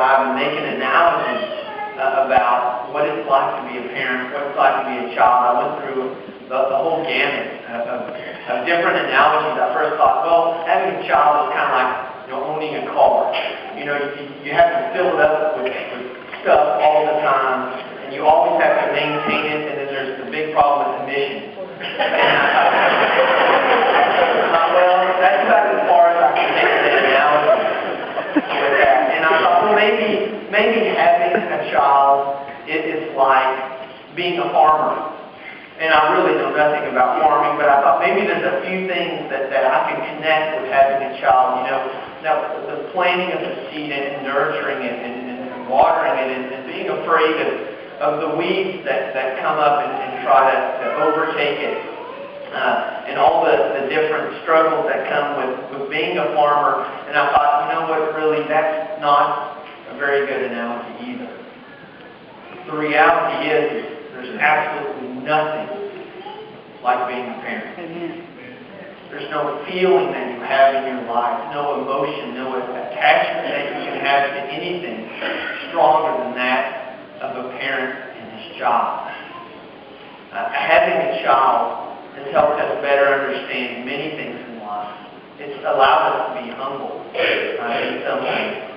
describe and make an analogy about what it's like to be a parent, what it's like to be a child. I went through the whole gamut of different analogies. I first thought, well, having a child is kind of like owning a car. You have to fill it up with stuff all the time, and you always have to maintain it, and then there's the big problem with emissions. Well, that's about as far as I can take the analogy with that. And I thought, well, maybe having a child is like being a farmer. And I really know nothing about farming, but I thought maybe there's a few things that I can connect with having a child. Now the planting of the seed and nurturing it and watering it and being afraid of the weeds that come up and try to overtake it. And all the different struggles that come with being a farmer. And I thought, what, really, that's not a very good analogy either. The reality is there's absolutely nothing like being a parent. There's no feeling that you have in your life, no emotion, no attachment that you can have to anything stronger than that of a parent and his child. Having a child has helped us better understand many things in life. It's allowed us to be humble in some ways.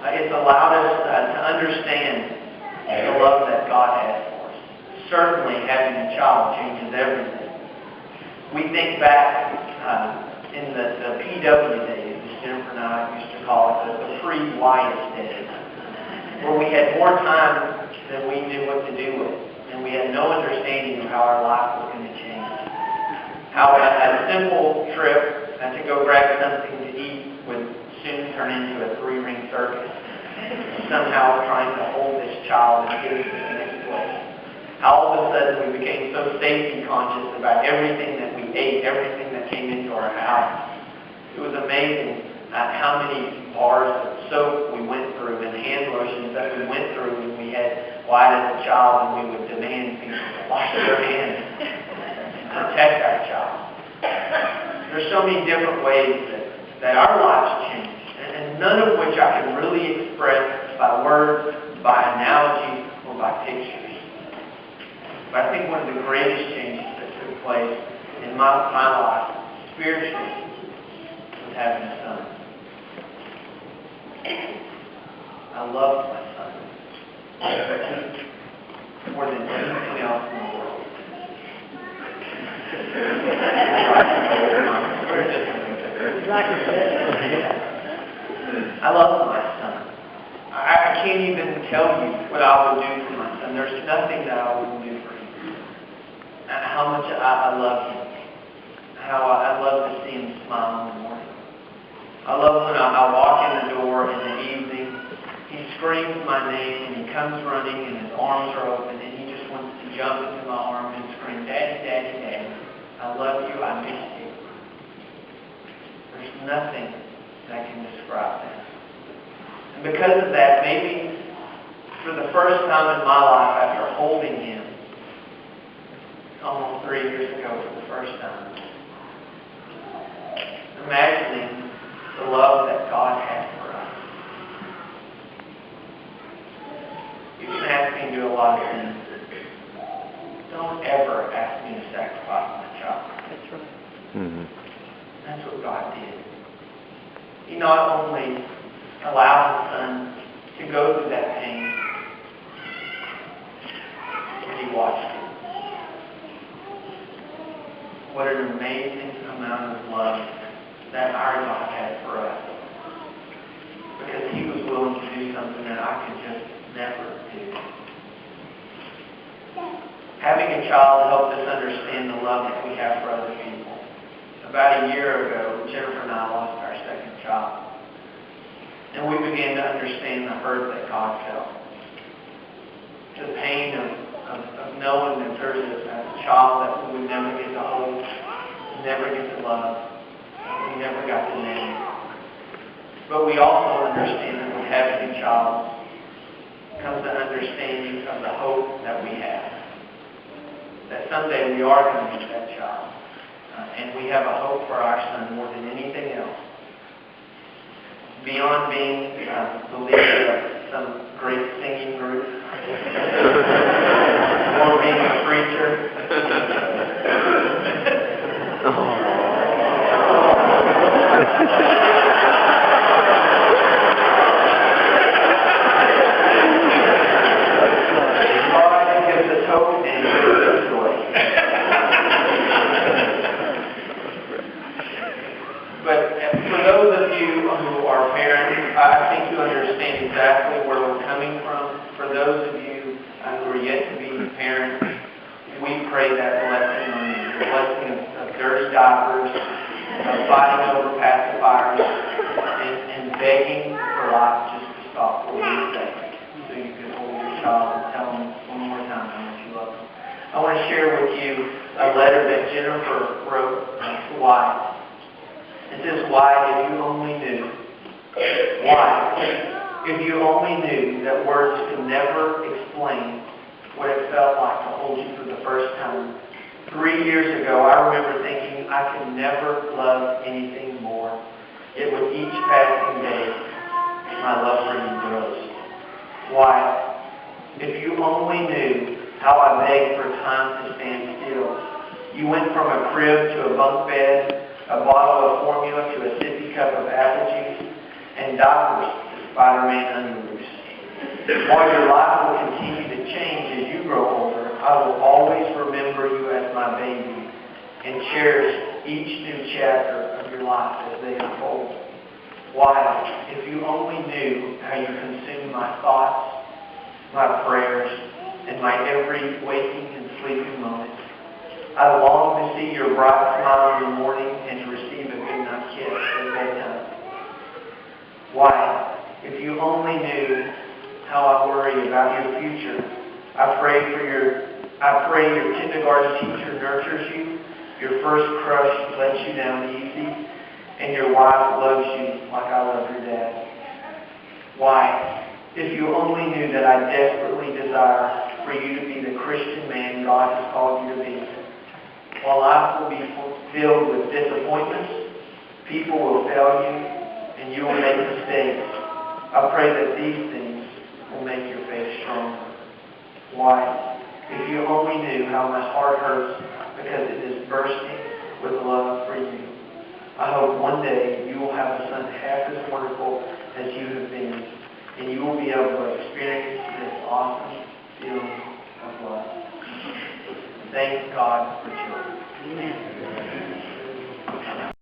It's allowed us to understand the love that God has for us. Certainly having a child changes everything. We think back in the PW days, as Jennifer and I used to call it, the pre-Wyatt days, where we had more time than we knew what to do with, and we had no understanding of how our life was going to change. How a simple trip to go grab something to eat would soon turn into a 3-ring circus. Somehow trying to hold this child and get it to the next place. How all of a sudden we became so safety conscious about everything that we ate, everything that came into our house. It was amazing how many bars of soap we went through and hand lotions that we went through when we had Wyatt as a child, and we would demand people to wash their hands and protect our child. There's so many different ways that our lives change, and none of which I can really express by words, by analogies, or by pictures. But I think one of the greatest changes that took place in my life, spiritually, was having a son. I loved my son. More than anything else in the world. I love my son. I can't even tell you what I would do for my son. There's nothing that I wouldn't do for him. How much I love him. How I love to see him smile in the morning. I love when I walk in the door in the evening. He screams my name and he comes running and his arms are open and he just wants to jump into my arms and scream, "Daddy, Daddy, Daddy. I love you. I miss you." There's nothing that can describe that. And because of that, maybe for the first time in my life after holding him, almost 3 years ago for the first time, imagining the love that God has for us. You can ask me to do a lot of things. Don't ever ask me to sacrifice my child. That's right. Mm-hmm. That's what God did. He not only allowed His Son to go through that pain, but He watched it. What an amazing amount of love that our God had for us. Because He was willing to do something that I could just never do. Having a child helped us understand the love that we have for other people. About a year ago, Jennifer and I lost our second child. And we began to understand the hurt that God felt. The pain of knowing that there's a child that we would never get to hold, never get to love, we never got to name. But we also understand that with having a child comes an understanding of the hope that we have. That someday we are going to meet that child. And we have a hope for our son more than anything else. beyond being the leader of some great singing group, or being a preacher. God gives us hope and gives us joy. But for those of you who are parents, I think you understand exactly where we're coming from. For those of you who are yet to be parents, we pray that blessing on you. The blessing of dirty diapers, of fighting over pacifiers, and begging for life just to stop for one second so you can hold your child and tell them one more time how much you love them. I want to share with you a letter that Jennifer wrote to Wyatt. It says, Wyatt, if you only knew, Wyatt, if you only knew that words could never explain what it felt like to hold you for the first time. 3 years ago, I remember thinking I could never love anything more. Yet with each passing day, my love for you grows. Wyatt, if you only knew how I begged for time to stand still. You went from a crib to a bunk bed, a bottle of formula to a sippy cup of apple juice, and diapers to Spider-Man underoos. While your life will continue to change as you grow older, I will always remember you as my baby and cherish each new chapter of your life as they unfold. Wyatt, if you only knew how you consume my thoughts, my prayers, and my every waking and sleeping moment. I long to see your bright smile in the morning and to receive a goodnight kiss at bedtime. Wyatt, if you only knew how I worry about your future. I pray your kindergarten teacher nurtures you, your first crush lets you down easy, and your wife loves you like I love your dad. Wyatt, if you only knew that I desperately desire for you to be the Christian man God has called you to be. While life will be filled with disappointments, people will fail you, and you will make mistakes. I pray that these things will make your faith stronger. Wyatt, if you only knew how my heart hurts because it is bursting with love for you. I hope one day you will have a son half as wonderful as you have been, and you will be able to experience this awesome feeling of love. Thank God for children. Amen.